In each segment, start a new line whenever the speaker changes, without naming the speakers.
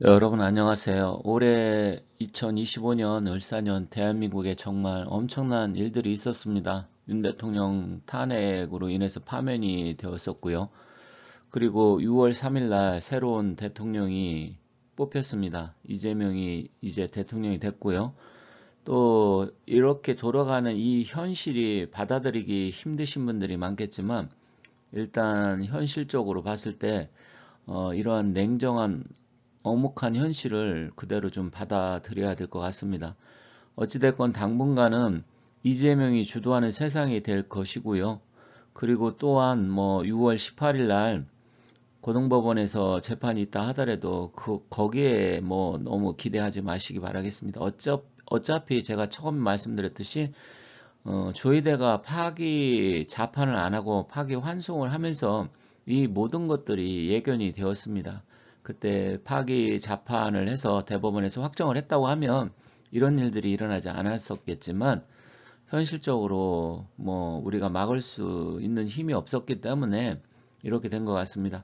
여러분 안녕하세요. 올해 2025년 을사년 대한민국에 정말 엄청난 일들이 있었습니다. 윤 대통령 탄핵으로 인해서 파면이 되었었고요. 그리고 6월 3일 날 새로운 대통령이 뽑혔습니다. 이재명이 이제 대통령이 됐고요. 또 이렇게 돌아가는 이 현실이 받아들이기 힘드신 분들이 많겠지만 일단 현실적으로 봤을 때 이러한 냉정한 엄혹한 현실을 그대로 좀 받아들여야 될 것 같습니다. 어찌됐건 당분간은 이재명이 주도하는 세상이 될 것이고요. 그리고 또한 6월 18일 날 고등법원에서 재판이 있다 하더라도 거기에 너무 기대하지 마시기 바라겠습니다. 어차피 제가 처음 말씀드렸듯이 조희대가 파기 자판을 안 하고 파기 환송을 하면서 이 모든 것들이 예견이 되었습니다. 그때 파기 자판을 해서 대법원에서 확정을 했다고 하면 이런 일들이 일어나지 않았었겠지만 현실적으로 우리가 막을 수 있는 힘이 없었기 때문에 이렇게 된 것 같습니다.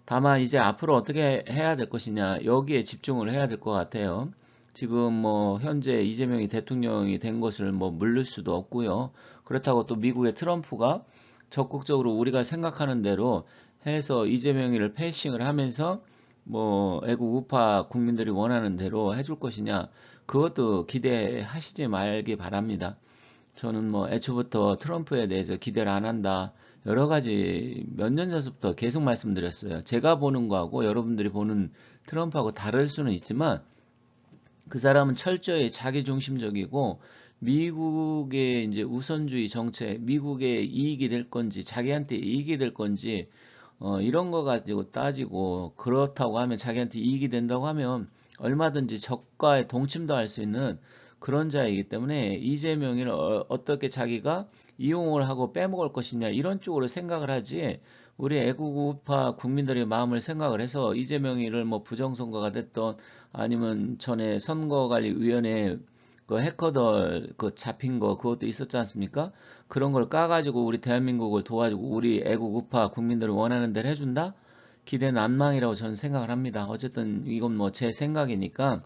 다만 이제 앞으로 어떻게 해야 될 것이냐 여기에 집중을 해야 될 것 같아요. 지금 현재 이재명이 대통령이 된 것을 물릴 수도 없고요. 그렇다고 또 미국의 트럼프가 적극적으로 우리가 생각하는 대로 해서 이재명이를 패싱을 하면서 애국 우파 국민들이 원하는 대로 해줄 것이냐 그것도 기대하시지 말기 바랍니다. 저는 애초부터 트럼프에 대해서 기대를 안 한다. 여러 가지 몇 년 전부터 계속 말씀드렸어요. 제가 보는 거하고 여러분들이 보는 트럼프하고 다를 수는 있지만 그 사람은 철저히 자기중심적이고 미국의 이제 우선주의 정책, 미국의 이익이 될 건지 자기한테 이익이 될 건지 이런 거 가지고 따지고 그렇다고 하면 자기한테 이익이 된다고 하면 얼마든지 적과의 동침도 할 수 있는 그런 자이기 때문에 이재명이를 어떻게 자기가 이용을 하고 빼먹을 것이냐 이런 쪽으로 생각을 하지 우리 애국우파 국민들의 마음을 생각을 해서 이재명이를 부정선거가 됐던 아니면 전에 선거관리위원회 그 해커들 그 잡힌 거 그것도 있었지 않습니까? 그런 걸 까가지고 우리 대한민국을 도와주고 우리 애국 우파 국민들을 원하는 대로 해준다? 기대 난망이라고 저는 생각을 합니다. 어쨌든 이건 제 생각이니까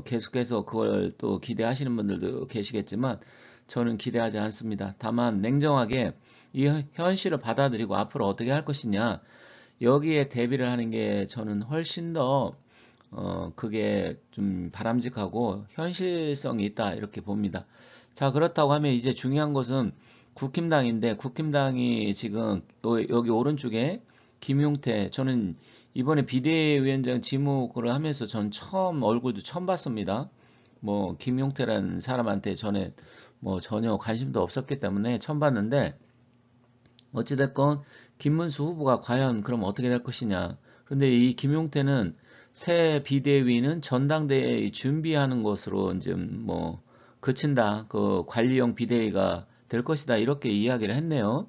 계속해서 그걸 또 기대하시는 분들도 계시겠지만 저는 기대하지 않습니다. 다만 냉정하게 이 현실을 받아들이고 앞으로 어떻게 할 것이냐 여기에 대비를 하는 게 저는 훨씬 더 그게 좀 바람직하고 현실성이 있다 이렇게 봅니다. 자 그렇다고 하면 이제 중요한 것은 국힘당인데 국힘당이 지금 여기 오른쪽에 김용태 저는 이번에 비대위원장 지목을 하면서 전 처음 얼굴도 처음 봤습니다. 김용태라는 사람한테 전에 전혀 관심도 없었기 때문에 처음 봤는데 어찌됐건 김문수 후보가 과연 그럼 어떻게 될 것이냐. 그런데 이 김용태는 새 비대위는 전당대회 준비하는 것으로 이제 그친다. 그 관리형 비대위가 될 것이다. 이렇게 이야기를 했네요.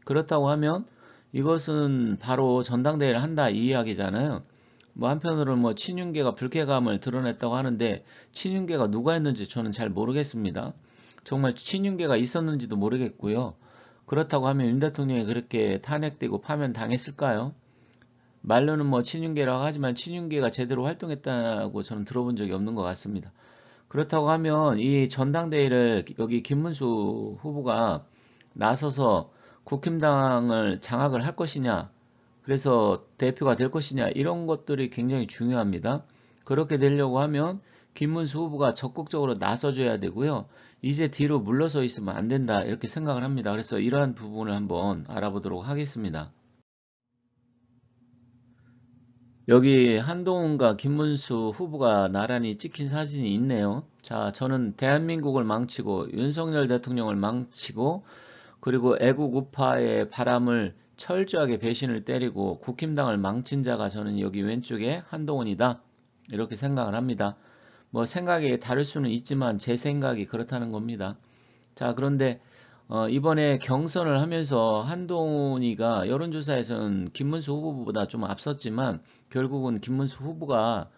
그렇다고 하면 이것은 바로 전당대회를 한다 이 이야기잖아요. 한편으로는 친윤계가 불쾌감을 드러냈다고 하는데 친윤계가 누가 했는지 저는 잘 모르겠습니다. 정말 친윤계가 있었는지도 모르겠고요. 그렇다고 하면 윤 대통령이 그렇게 탄핵되고 파면 당했을까요? 말로는 친윤계라고 하지만 친윤계가 제대로 활동했다고 저는 들어본 적이 없는 것 같습니다. 그렇다고 하면 이 전당대회를 여기 김문수 후보가 나서서 국힘당을 장악을 할 것이냐, 그래서 대표가 될 것이냐, 이런 것들이 굉장히 중요합니다. 그렇게 되려고 하면 김문수 후보가 적극적으로 나서줘야 되고요. 이제 뒤로 물러서 있으면 안 된다, 이렇게 생각을 합니다. 그래서 이러한 부분을 한번 알아보도록 하겠습니다. 여기 한동훈과 김문수 후보가 나란히 찍힌 사진이 있네요. 자, 저는 대한민국을 망치고 윤석열 대통령을 망치고 그리고 애국 우파의 바람을 철저하게 배신을 때리고 국힘당을 망친 자가 저는 여기 왼쪽에 한동훈이다. 이렇게 생각을 합니다. 생각이 다를 수는 있지만 제 생각이 그렇다는 겁니다. 자, 그런데 이번에 경선을 하면서 한동훈이가 여론조사에서는 김문수 후보보다 좀 앞섰지만 결국은 김문수 후보가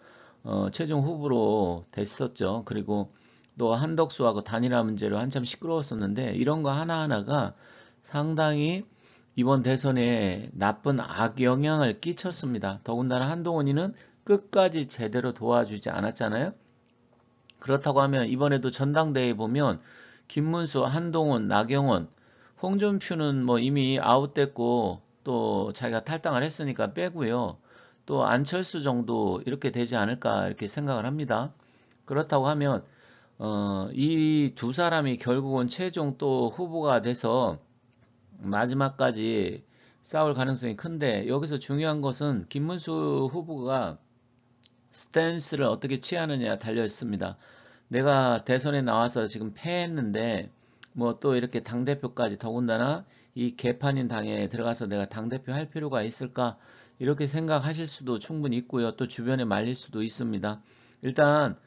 최종 후보로 됐었죠. 그리고 또 한덕수하고 단일화 문제로 한참 시끄러웠었는데 이런 거 하나하나가 상당히 이번 대선에 나쁜 악영향을 끼쳤습니다. 더군다나 한동훈이는 끝까지 제대로 도와주지 않았잖아요. 그렇다고 하면 이번에도 전당대회에 보면 김문수, 한동훈, 나경원, 홍준표는 뭐 이미 아웃됐고 또 자기가 탈당을 했으니까 빼고요. 또 안철수 정도 이렇게 되지 않을까 이렇게 생각을 합니다. 그렇다고 하면 이 두 사람이 결국은 최종 또 후보가 돼서 마지막까지 싸울 가능성이 큰데, 여기서 중요한 것은 김문수 후보가 스탠스를 어떻게 취하느냐에 달려 있습니다. 내가 대선에 나와서 지금 패했는데 뭐 또 이렇게 당대표까지, 더군다나 이 개판인 당에 들어가서 내가 당대표 할 필요가 있을까, 이렇게 생각하실 수도 충분히 있고요. 또 주변에 말릴 수도 있습니다. 일단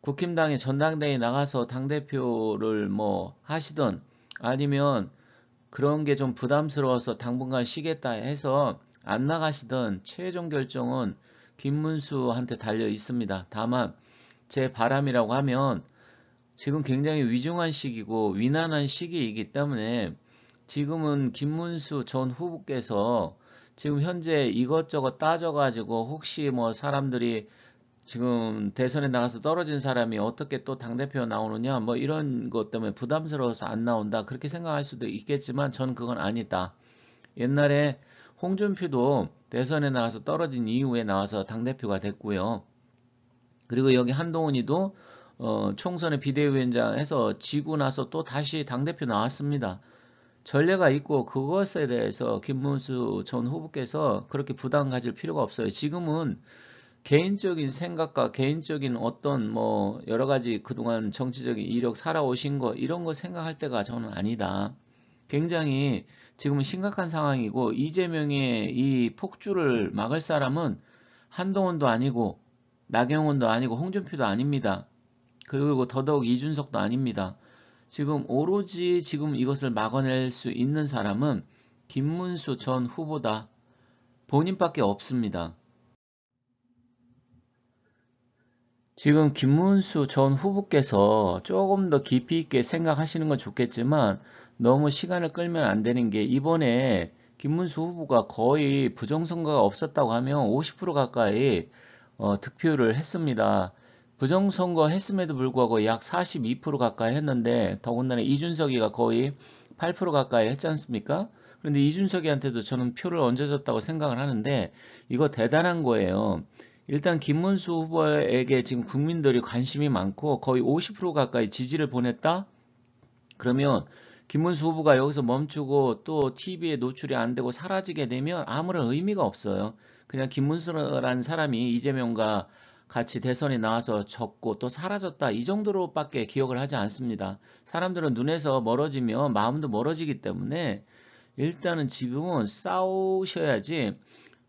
국힘당의 전당대회에 나가서 당대표를 뭐 하시던, 아니면 그런 게 좀 부담스러워서 당분간 쉬겠다 해서 안 나가시던, 최종 결정은 김문수한테 달려 있습니다. 다만 제 바람이라고 하면 지금 굉장히 위중한 시기고 위난한 시기이기 때문에 지금은 김문수 전 후보께서 지금 현재 이것저것 따져가지고 혹시 뭐 사람들이 지금 대선에 나가서 떨어진 사람이 어떻게 또 당대표 나오느냐 뭐 이런 것 때문에 부담스러워서 안 나온다, 그렇게 생각할 수도 있겠지만 전 그건 아니다. 옛날에 홍준표도 대선에 나가서 떨어진 이후에 나와서 당대표가 됐고요. 그리고 여기 한동훈이도 총선에 비대위원장 해서 지고 나서 또 다시 당대표 나왔습니다. 전례가 있고 그것에 대해서 김문수 전 후보께서 그렇게 부담 가질 필요가 없어요. 지금은 개인적인 생각과 개인적인 어떤 뭐 여러 가지 그동안 정치적인 이력 살아오신 거 이런 거 생각할 때가 저는 아니다. 굉장히 지금은 심각한 상황이고 이재명의 이 폭주를 막을 사람은 한동훈도 아니고 나경원도 아니고 홍준표도 아닙니다. 그리고 더더욱 이준석도 아닙니다. 지금 오로지 지금 이것을 막아낼 수 있는 사람은 김문수 전 후보다. 본인밖에 없습니다. 지금 김문수 전 후보께서 조금 더 깊이 있게 생각하시는 건 좋겠지만 너무 시간을 끌면 안 되는 게, 이번에 김문수 후보가 거의 부정선거가 없었다고 하면 50% 가까이 득표를 했습니다. 부정선거 했음에도 불구하고 약 42% 가까이 했는데, 더군다나 이준석이가 거의 8% 가까이 했지 않습니까? 그런데 이준석이한테도 저는 표를 얹어줬다고 생각을 하는데 이거 대단한 거예요. 일단 김문수 후보에게 지금 국민들이 관심이 많고 거의 50% 가까이 지지를 보냈다? 그러면 김문수 후보가 여기서 멈추고 또 TV에 노출이 안 되고 사라지게 되면 아무런 의미가 없어요. 그냥 김문수라는 사람이 이재명과 같이 대선에 나와서 졌고 또 사라졌다, 이 정도로밖에 기억을 하지 않습니다. 사람들은 눈에서 멀어지면 마음도 멀어지기 때문에 일단은 지금은 싸우셔야지,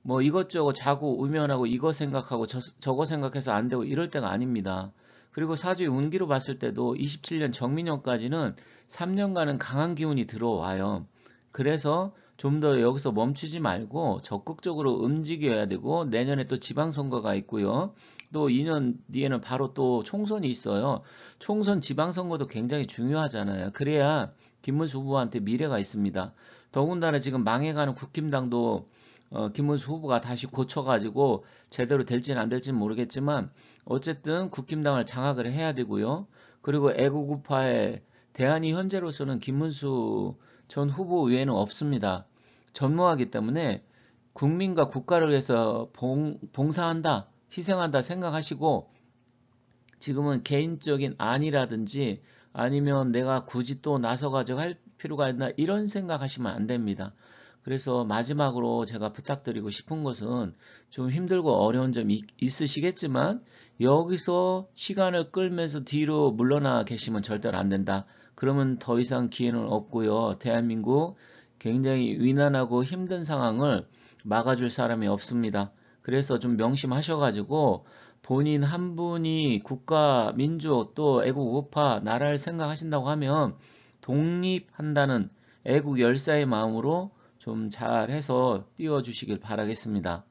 뭐 이것저것 자고 우면하고 이거 생각하고 저거 생각해서 안 되고 이럴 때가 아닙니다. 그리고 사주의 운기로 봤을 때도 27년 정민년까지는 3년간은 강한 기운이 들어와요. 그래서 좀 더 여기서 멈추지 말고 적극적으로 움직여야 되고, 내년에 또 지방선거가 있고요. 또 2년 뒤에는 바로 또 총선이 있어요. 총선 지방선거도 굉장히 중요하잖아요. 그래야 김문수 후보한테 미래가 있습니다. 더군다나 지금 망해가는 국힘당도 김문수 후보가 다시 고쳐가지고 제대로 될지는 안 될지는 모르겠지만 어쨌든 국힘당을 장악을 해야 되고요. 그리고 애국우파의 대안이 현재로서는 김문수 전 후보 외에는 없습니다. 전무하기 때문에 국민과 국가를 위해서 봉사한다, 희생한다 생각하시고, 지금은 개인적인 안이라든지 아니면 내가 굳이 또 나서가지고 할 필요가 있나 이런 생각하시면 안 됩니다. 그래서 마지막으로 제가 부탁드리고 싶은 것은, 좀 힘들고 어려운 점이 있으시겠지만 여기서 시간을 끌면서 뒤로 물러나 계시면 절대로 안 된다. 그러면 더 이상 기회는 없고요. 대한민국 굉장히 위난하고 힘든 상황을 막아줄 사람이 없습니다. 그래서 좀 명심하셔가지고 본인 한 분이 국가, 민족, 또 애국 우파, 나라를 생각하신다고 하면 독립한다는 애국 열사의 마음으로 좀 잘해서 띄워주시길 바라겠습니다.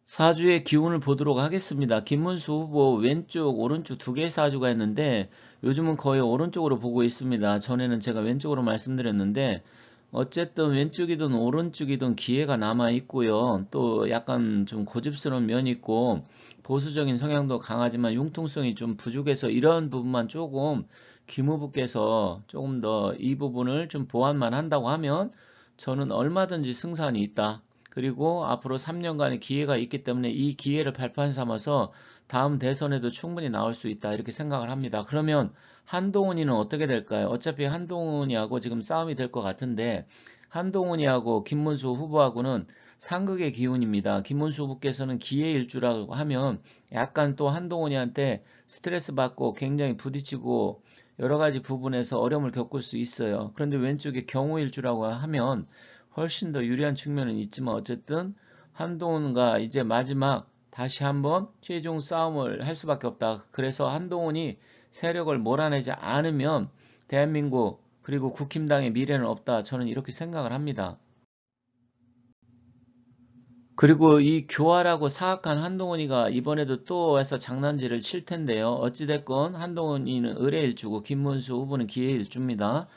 사주의 기운을 보도록 하겠습니다. 김문수 후보 왼쪽, 오른쪽 두 개의 사주가 있는데 요즘은 거의 오른쪽으로 보고 있습니다. 전에는 제가 왼쪽으로 말씀드렸는데 어쨌든 왼쪽이든 오른쪽이든 기회가 남아 있고요. 또 약간 좀 고집스러운 면이 있고 보수적인 성향도 강하지만 융통성이 좀 부족해서 이런 부분만 조금 김 후보께서 조금 더 이 부분을 좀 보완만 한다고 하면 저는 얼마든지 승산이 있다. 그리고 앞으로 3년간의 기회가 있기 때문에 이 기회를 발판 삼아서 다음 대선에도 충분히 나올 수 있다. 이렇게 생각을 합니다. 그러면 한동훈이는 어떻게 될까요? 어차피 한동훈이하고 지금 싸움이 될 것 같은데 한동훈이하고 김문수 후보하고는 상극의 기운입니다. 김문수 후보께서는 기회일주라고 하면 약간 또 한동훈이한테 스트레스 받고 굉장히 부딪히고 여러 가지 부분에서 어려움을 겪을 수 있어요. 그런데 왼쪽에 경우일주라고 하면 훨씬 더 유리한 측면은 있지만 어쨌든 한동훈과 이제 마지막 다시 한번 최종 싸움을 할 수밖에 없다. 그래서 한동훈이 세력을 몰아내지 않으면 대한민국 그리고 국힘당의 미래는 없다. 저는 이렇게 생각을 합니다. 그리고 이 교활하고 사악한 한동훈이가 이번에도 또 해서 장난질을 칠 텐데요. 어찌됐건 한동훈이는 의뢰일주고 김문수 후보는 기회일주입니다.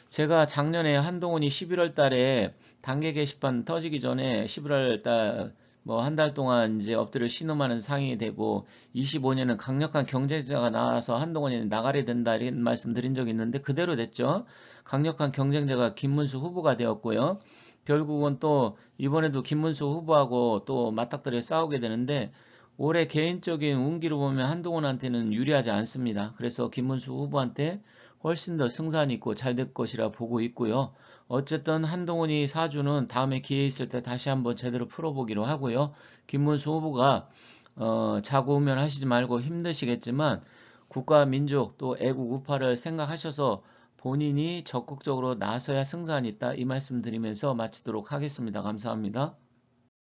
제가 작년에 한동훈이 11월 달에 단계 게시판 터지기 전에 11월 달 뭐 한 달 동안 이제 엎드려 신음하는 상황이 되고 25년은 강력한 경쟁자가 나와서 한동훈이 나가야 된다 이런 말씀 드린 적이 있는데 그대로 됐죠. 강력한 경쟁자가 김문수 후보가 되었고요. 결국은 또 이번에도 김문수 후보하고 또 맞닥뜨려 싸우게 되는데 올해 개인적인 운기로 보면 한동훈한테는 유리하지 않습니다. 그래서 김문수 후보한테 훨씬 더 승산이 있고 잘 될 것이라 보고 있고요. 어쨌든 한동훈이 사주는 다음에 기회 있을 때 다시 한번 제대로 풀어보기로 하고요. 김문수 후보가 자고우면 하시지 말고 힘드시겠지만 국가 민족 또 애국 우파를 생각하셔서 본인이 적극적으로 나서야 승산이 있다 이 말씀 드리면서 마치도록 하겠습니다. 감사합니다.